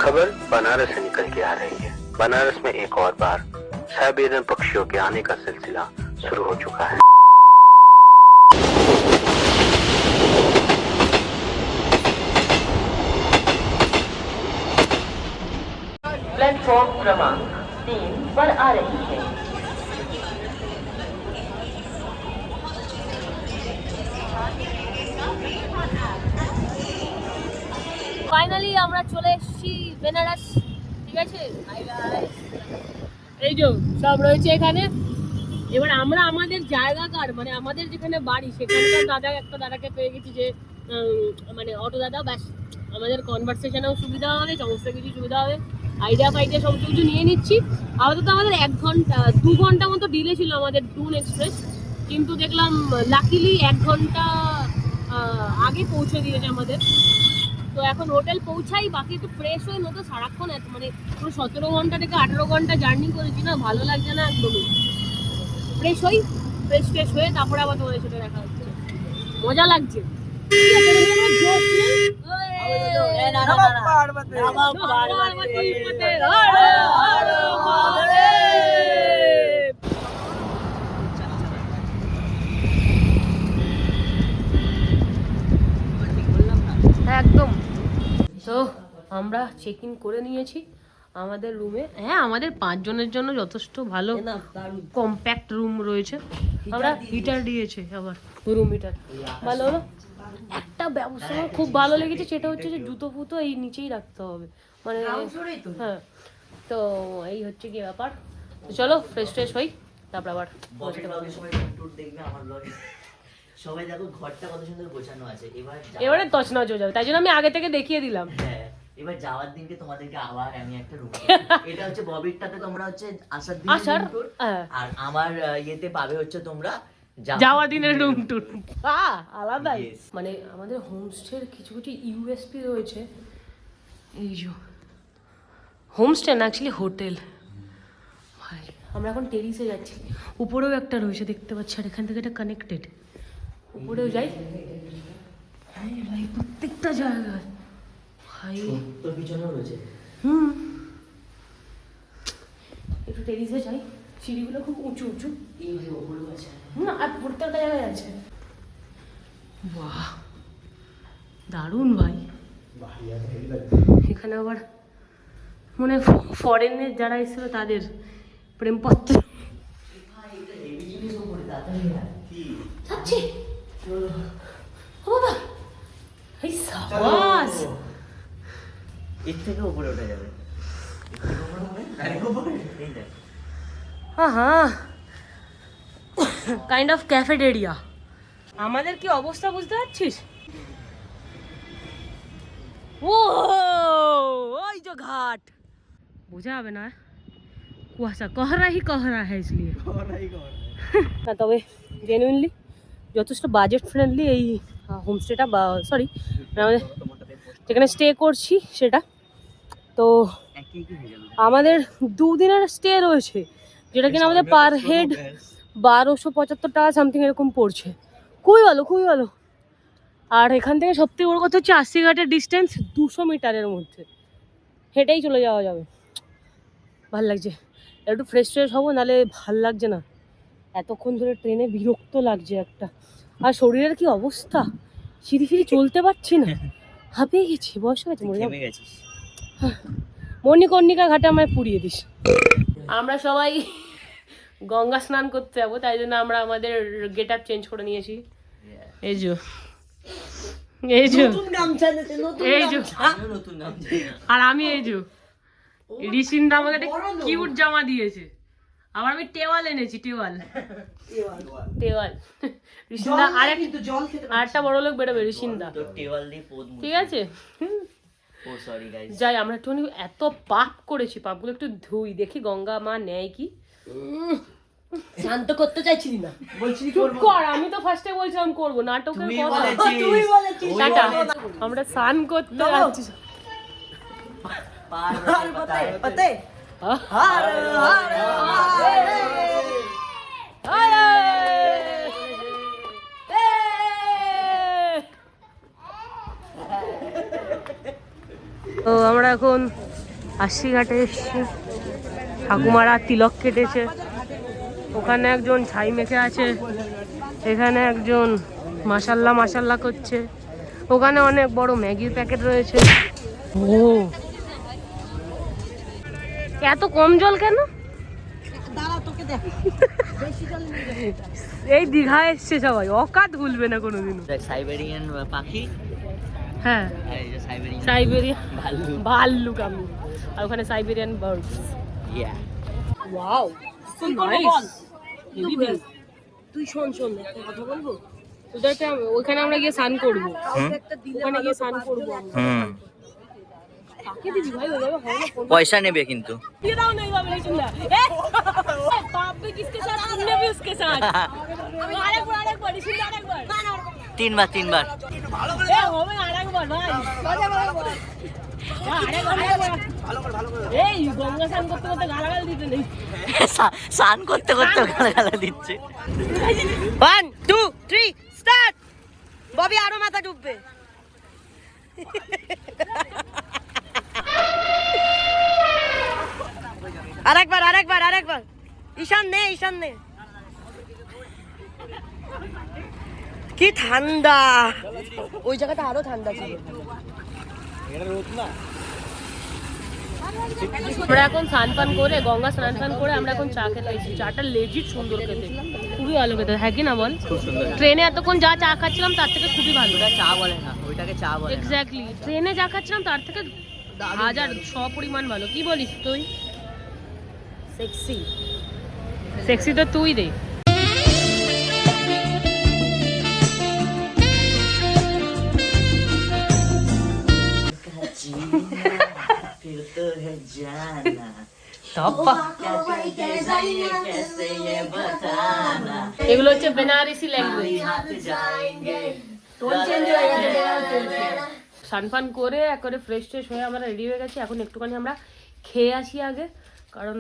खबर बनारस से निकल के आ रही है। बनारस में एक और बार साइबेरियन पक्षियों के आने का सिलसिला शुरू हो चुका है। प्लेटफॉर्म क्रमांक 3 पर आ रही है। ফাইনালি আমরা চলে এসেছি বেনারস, ঠিক আছে। এই যে সব রয়েছে এখানে। এবার আমরা আমাদের জায়গাকার মানে আমাদের যেখানে বাড়ি সেখানকার একটা দাদাকে পেয়ে গেছি যে মানে অটো দাদা, ব্যাস আমাদের কনভারসেশনেও সুবিধা হবে, সমস্ত কিছু সুবিধা হবে, আইডিয়া সমস্ত কিছু নিয়ে নিচ্ছি। আপাতত আমাদের 2 ঘন্টা মতো ডিলে ছিল আমাদের ডুন এক্সপ্রেস, কিন্তু দেখলাম লাকিলি 1 ঘন্টা আগে পৌঁছে দিয়েছে আমাদের। তো এখন হোটেল পৌঁছাই, বাকি একটু ফ্রেশ হই, নতো সারাক্ষণ এত মানে পুরো 17 ঘন্টা থেকে 18 ঘন্টা জার্নি করেছি না, ভালো লাগছে না একদমই। ফ্রেশ হয়ে তারপরে আবার তোমাদের সাথে দেখা হচ্ছে, মজা লাগছে। একদম। তো আমরা চেক ইন করে নিয়েছি আমাদের রুমে। হ্যাঁ, আমাদের 5 জনের জন্য যথেষ্ট ভালো কম্প্যাক্ট রুম রয়েছে। আমরা হিটার দিয়েছে, আবার রুম হিটার ভালো হলো। একটা ব্যবস্থা আমার খুব ভালো লেগেছে, সেটা হচ্ছে যে জুতো ফুতো এই নিচেই রাখতে হবে, মানে হ্যাঁ। তো এই হচ্ছে কি ব্যাপার। তো চলো ফ্রেশ হই, তারপর আবার সবাই দেখো ঘরটা কত সুন্দর গোছানো আছে। এবারে তছনছ হয়ে যাবে, তাই জন্য আমি আগে থেকে দেখিয়ে দিলাম। হ্যাঁ, এবার যাওয়ার দিনকে তোমাদেরকে আবার আমি একটা রুম এটা হচ্ছে ববিরটাতে তোমরা হচ্ছে আসার দিন আর আমার ইয়েতে পাবে হচ্ছে তোমরা যাওয়ার দিনের রুম টুর আলাদাই। মানে আমাদের হোমস্টের কিছু ইউএসপি রয়েছে। এই যে হোমস্টে না, অ্যাকচুয়ালি হোটেল। ভাই আমরা এখন টেরিসে যাচ্ছি, উপরেও একটা রয়েছে দেখতে পাচ্ছি, আর এখান থেকে এটা কানেক্টেড। উপরেও যাই ভাই, প্রত্যেকটা জায়গায় ভাই তোর পিছনেও রয়েছে। একটু টেরিসে যাই, সিঁড়িগুলো খুব উঁচু এইভাবে উপরেও আছে না, আর প্রত্যেকটা জায়গায় আছে। বাহ দারুণ ভাই। এখানে আবার মনে ফরেনের যারা এসেছিল তাদের প্রেমপত্র যাচ্ছে। এর থেকে উপরে উঠে যাবে। Kind of cafeteria. আমাদের কি অবস্থা বুঝতে পারছিস? ওই যে ঘাট বোঝা হবে না, কুয়াশা কহরা হ্যাঁ इसलिए। না তবে জেনুইনলি যথেষ্ট বাজেট ফ্রেন্ডলি এই হোমস্টেটা, বা সরি আমাদের যেখানে স্টে করছি সেটা। তো আমাদের 2 দিনের স্টে রয়েছে, যেটা কিনা আমাদের পার হেড 1275 টাকা সামথিং এরকম পড়ছে। খুবই ভালো। আর এখান থেকে সবথেকে বড় কথা হচ্ছে 80 ঘাটের ডিস্টেন্স 200 মিটারের মধ্যে, হেঁটেই চলে যাওয়া যাবে। ভাল লাগছে, একটু ফ্রেশ হবো, নাহলে ভাল লাগছে না। এতক্ষণ ধরে ট্রেনে বিরক্ত লাগছে একটা। আর শরীরের কি অবস্থা, সিঁড়ি চলতে পারছি না, হাঁপিয়ে গেছি, বয়স হয়ে গেছে, মরে গেছিস। মণিকর্ণিকা ঘাটে আমায় পুড়িয়ে দিস। আমরা সবাই গঙ্গা স্নান করতে যাবো, তাই জন্য আমরা আমাদের গেট আপ চেঞ্জ করে নিয়েছি। এই যে আর আমি এই যে ঋষিনদা আমাকে একটা কিউট জামা দিয়েছে, আবার আমি টেওয়াল এনেছি, টেওয়াল ঋষিনদা আরেকটা বড় লোক বেরোবে ঋষিনদা, ঠিক আছে। যাই আমরা একটু এত পাপ করেছি, পাপগুলো একটু ধুই, দেখি গঙ্গা মা নেয় কি। শান্ত করতে চাইছিলি না, বলছিলি কর, আমি তো ফার্স্টে বলছিলাম করবো, নাটকের কথা। আমরা স্নান করতে যাচ্ছি। তো আমরা এখন আশি ঘাটে এসছি, ঠাকুমারা তিলক কেটেছে, ওখানে একজন ছাই মেখে আছে, এখানে একজন মাসাল্লা মাসাল্লা করছে, ওখানে অনেক বড় ম্যাগির প্যাকেট রয়েছে। ও এত কম জল কেন? এই দীঘায় এসছে সবাই, অকাত ভুলবে না কোনোদিনও। সাইবেরিয়ান পাখি, হ্যাঁ সাইবেরিয়ান ভাল্লুক, আমি আর ওখানে Siberian birds. Wow so nice. তুই শোন একটা কথা বলবো, ওদেরকে ওখানে আমরা গিয়ে স্নান করবো, ওখানে গিয়ে স্নান করবো। কাকে দিবি ভাই? ওভাবে হয় না, পয়সা নেবে কিন্তু। দিয়ে দাও না এইভাবে লিসুন্দা। বাপ বে কিসকে সাথ, তুমনে भी उसके साथ। আরেকবার লিসুন্দা, আরেকবার তিনবার এ হবে আরেকবার ভাই, এই গঙ্গা স্নান করতে করতে গালাগাল দিতে নেই, স্নান করতে করতে গালাগাল দিচ্ছে। 1 2 3 স্টার্ট। ববি আরো মাথা ডুববে। আরেকবার ঈশান নে। কি ঠান্ডা, ওই জায়গাটা আরো ঠান্ডা ছিল। আমরা এখন স্নান পান করে, গঙ্গা স্নান পান করে আমরা এখন চা খেতে এসেছি। চাটা লেজিট সুন্দর খেতে, খুবই ভালো খেতে, হ্যাঁ কি না বল? ট্রেনে এতক্ষণ যা চা খাচ্ছিলাম তার থেকে খুবই ভালো। চা বলে না, ওইটাকে চা বলে। এক্স্যাক্টলি, ট্রেনে যা খাচ্ছিলাম তার থেকে হাজার পরিমাণ ভালো। কি বলিস তুই? সেক্সি তো তুই রে। এগুলো হচ্ছে বেনারসি ল্যাঙ্গুয়েজ। সানফান করে একবারে ফ্রেশ হয়ে আমরা রেডি হয়ে গেছি। এখন একটুখানি আমরা খেয়ে আসি আগে, কারণ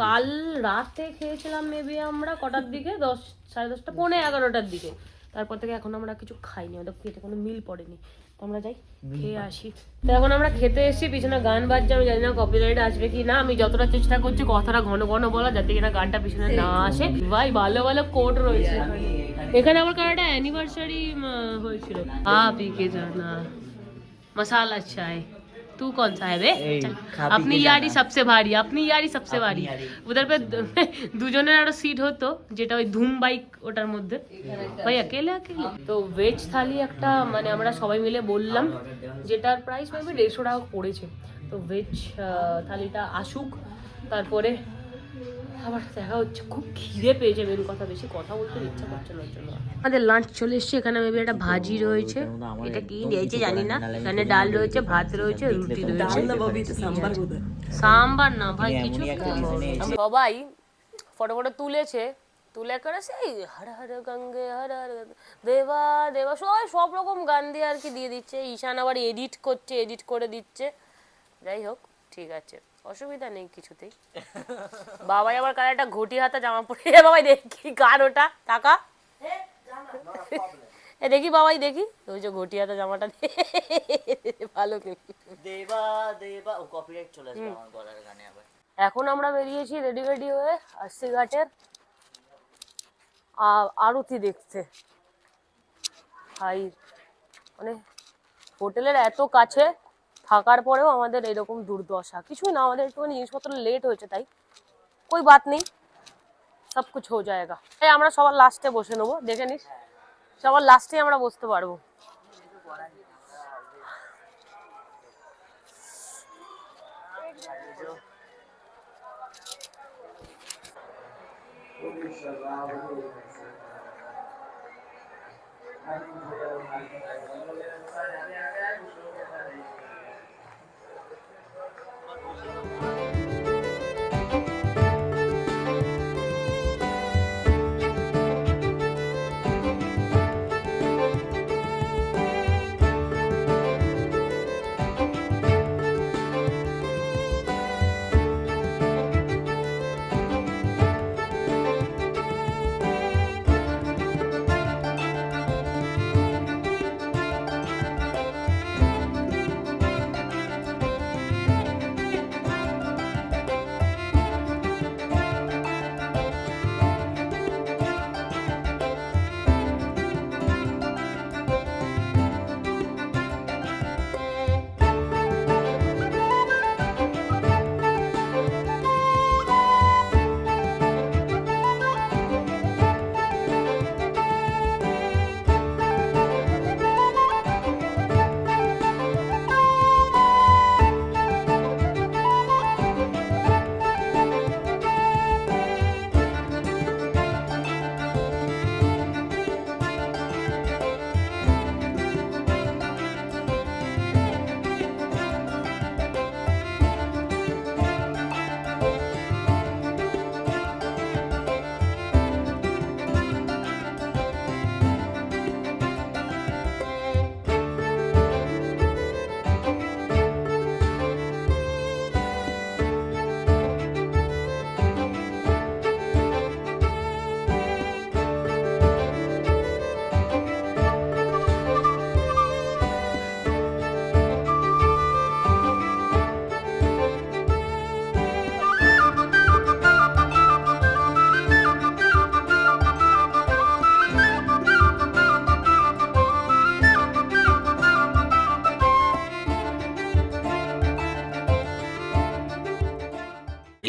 কাল রাতে খেয়েছিলাম মেবি আমরা কটার দিকে, 10 সাড়ে 10টা, 11:15টার দিকে। তারপর থেকে এখন আমরা কিছু খাইনি, আমাদের পেটে কোনো মিল পড়েনি। তো আমরা যাই খেয়ে আসি। তো এখন আমরা খেতে এসেছি, পিছনে গান বাজছে, আমি জানি না কপিরাইট আসবে কি না। আমি যতটা চেষ্টা করছি কথাটা ঘন ঘন বলা, যাতে কিনা গানটা পিছনে না আসে। ভাই ভালো ভালো কোট রয়েছে এখানে। আমার কারণ একটা অ্যানিভার্সারি হয়েছিল। আপি কে জানা मसाला चाय, तू कौन सा है बे? अपनी यारी सबसे भारी। उधर पे দুজনের আরো সিট হতো, যেটা ওই ধুম বাইক ওটার মধ্যে। ভাই अकेले তো ভেজ থালি একটা, মানে আমরা সবাই মিলে বললাম, যেটার প্রাইস মেবি 150 টাকা পড়েছে। তো ভেজ থালিটা আসুক, তারপরে আবার দেখা হচ্ছে। খুব খিদে পেয়েছে, মেন কথা, বেশি কথা বলতে ইচ্ছা করছে না জন্য। আমাদের লাঞ্চ চলে এসছে। এখানে মেবি একটা ভাজি রয়েছে, এটা কি দিয়েছে জানি না। এখানে ডাল রয়েছে, ভাত রয়েছে, রুটি রয়েছে। সাম্বার না ভাই, কিছু সবাই ফটো তুলেছে, তুলে করে সেই হর হর গঙ্গে হর হর দেবা দেবা সব রকম গান দিয়ে আর কি দিয়ে দিচ্ছে। ঈশান আবার এডিট করছে, এডিট করে দিচ্ছে। যাই হোক, ঠিক আছে, অসুবিধা নেই কিছুতেই। বাবাই আবার কাল একটা ঘটি হাতা জামা পরে, বাবাই দেখি কার ওটা টাকা, দেখি বাবাই দেখি, ওই যে ঘটি হাতা জামাটা ভালো দেবা দেবা, ও কপিরাইট চলে আসবে আমার গলার গানে আবার। এখন আমরা বেরিয়েছি রেডি হয়ে আসছি ঘাটের আরতি দেখতে। ভাই মানে হোটেলের এত কাছে থাকার পরেও আমাদের এরকম দুর্দশা। কিছুই না, আমাদের একটুখানি জিনিসপত্র লেট হয়েছে, তাই কোই বাত নেই, সব কুছ হো যায়গা। আমরা সবার লাস্টে বসে নেবো, দেখে নিস, সবার লাস্টে আমরা বসতে পারবো।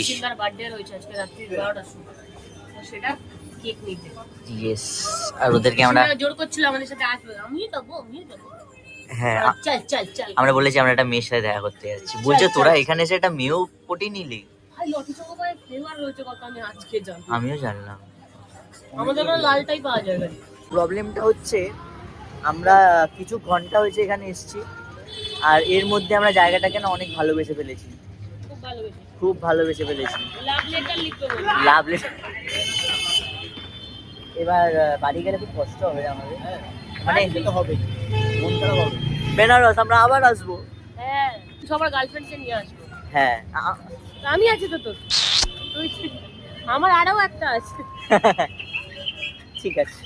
ঋষিকার বার্থডে রয়েছে আজকে রাত্রি 12টার সময়, তো সেটা কেক নিতে। ইয়েস, আর ওদেরকে আমরা জোর করছিল আমাদের সাথে আসবে, আমিও যাবো। হ্যাঁ চল চল চল, আমরা বলেছি আমরা একটা মেয়ের সাথে দেখা করতে যাচ্ছি। বলছে তোরা এখানে এসে একটা মেয়েও পটি নিলি? ভাই লটি চকোপাই ফ্লেভার রয়েছে কত আমি আজকে জানলাম। আমিও জানলাম। আমাদের ওখানে লালটাই পাওয়া যায় না। প্রবলেমটা হচ্ছে আমরা কিছু ঘন্টা হয়েছে এখানে এসেছি, আর এর মধ্যে আমরা জায়গাটাকে না অনেক ভালোবেসে ফেলেছি, খুব ভালোবেসে, খুব ভালোবেসে ফেলেছি। লাভ লেটার লিখতে বল, লাভ লেটার। এবার বাড়ি গেলে খুব কষ্ট হবে আমাদের, মানে তো হবে, মন খারাপ হবে। বেনারস আমরা আবার আসবো। হ্যাঁ সবার গার্লফ্রেন্ডকে নিয়ে আসবো। হ্যাঁ আমি আছি তো তোর, তুই আমার আরও একটা আছে। ঠিক আছে।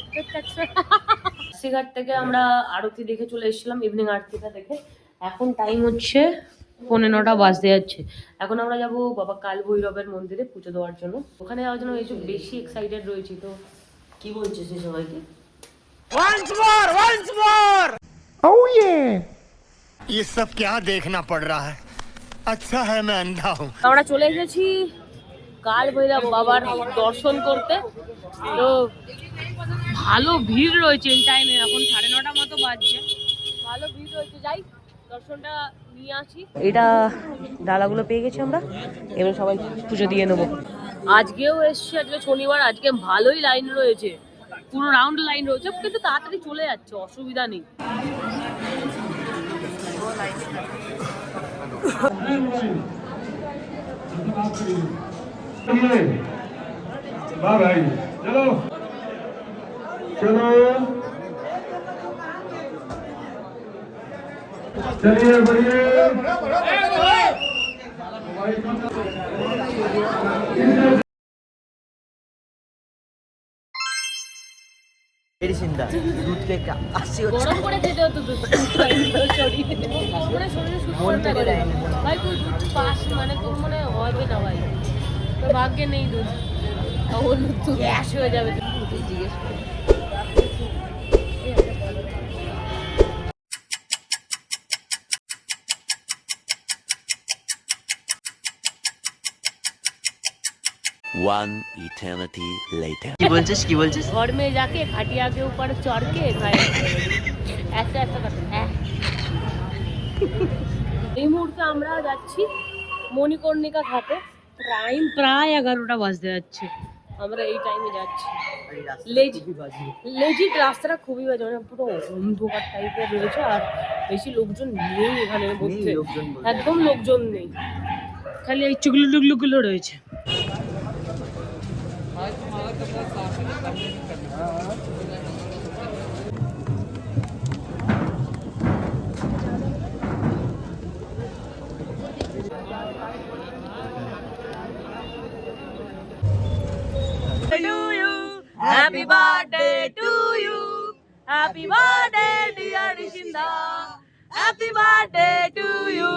সিঘাট থেকে আমরা আরতি দেখে চলে এসেছিলাম, ইভিনিং আরতিটা দেখে। এখন টাইম হচ্ছে 9:15 বাজতে যাচ্ছে। এখন আমরা যাব বাবা কাল ভৈরবের মন্দিরে পুজো দেওয়ার জন্য। ওখানে যাওয়ার জন্য এই যে বেশি এক্সাইটেড রয়েছি। তো কি বলছিস সবাইকে? ये सब क्या देखना पड़ रहा है? अच्छा है मैं अंधा हूँ। আমরা চলে এসেছি কাল ভৈরব বাবার দর্শন করতে। তো ভালো ভিড় রয়েছে এই টাইমে, এখন 9:30 মতো বাজছে, ভালো ভিড় রয়েছে। যাই দর্শনটা নিয়ে আসি। এটা ডালাগুলো পেয়ে গেছি আমরা, এবার সবাই পুজো দিয়ে নেবো। আজকেও এসছি, আজকে শনিবার, আজকে ভালোই লাইন রয়েছে, পুরো রাউন্ড লাইন রয়েছে, কিন্তু তাড়াতাড়ি চলে যাচ্ছে, অসুবিধা নেই। भाई चलो चलो चलिए बढ़िए। মেডিসিনটা দুধ কেক আসছে হচ্ছে গরম করে খেতে হতো দুধ, শরীরে সুস্থ করে। ভাই তুই দুধ পাস মানে তোর মনে হবে না ভাই, তোর ভাগ্যে নেই দুধ, ওর তো গ্যাস হয়ে যাবে। তুই জিজ্ঞেস কর। One eternity later. কি বলছিস কি বলছিস? घर में जाके खटिया के ऊपर चढ़ के खाए, ऐसा ऐसा करते हैं। এই মুহূর্তে আমরা যাচ্ছি মণিকর্ণিকা ঘাটে। টাইম প্রায় 11টা বাজতে যাচ্ছে, আমরা এই টাইমে যাচ্ছি। লেজিট রাস্তাটা খুবই বাজে, মানে পুরো অন্ধকার টাইপের রয়েছে, আর বেশি লোকজন নেই এখানের মধ্যে, একদম লোকজন নেই, খালি এই চুগলু টুগলুগুলো রয়েছে। Happy birthday to you, happy birthday dear Rishinda, happy birthday to you,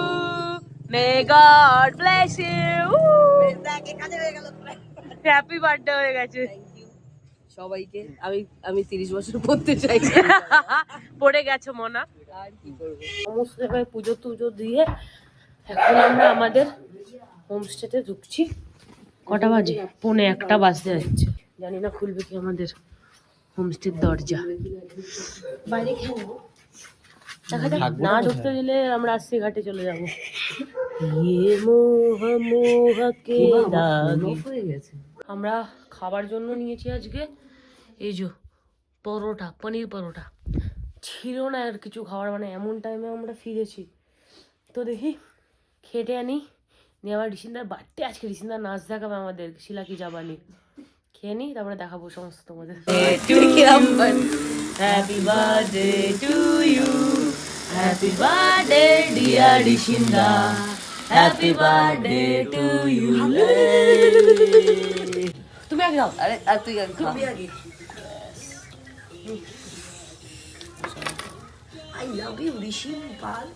may God bless you. Happy birthday হয়ে গেছে সবাইকে। আমি 30 বছর পড়তে চাই, পড়ে গেছে মনা। আর কি করব, সমস্ত জায়গায় পুজো টুজো দিয়ে এখন আমরা আমাদের হোমস্টেতে ঢুকছি। কটা বাজে? 1:45 বাজতে যাচ্ছে। জানি না খুলবে কি আমাদের হোমস্টের দরজা। বাইরে খেলবো, দেখা যাক, না ঢুকতে দিলে আমরা আসছি ঘাটে চলে যাবো। ইয়ে মোহ মোহ কে দাগে হয়ে গেছে। আমরা খাবার জন্য নিয়েছি আজকে এই যে পরোটা, পনির পরোটা। ছিল না আর কিছু খাবার, মানে এমন টাইমে আমরা ফিরেছি। তো দেখি খেটে আনি, নিয়ে আবার ঋষিন্দার বাড়িতে আজকে ঋষিন্দার নাচ দেখাবে আমাদের, শিলাকি জাবানি। খেয়ে নিই, তারপরে দেখাবো সমস্ত তোমাদের। Happy birthday to you, happy birthday dear ঋষিন্দা, হ্যাপি বার্থডে টু ইউ। তুমি আগে খাও। আরে আর তুই আগে খা। I love you, Rishi Pal.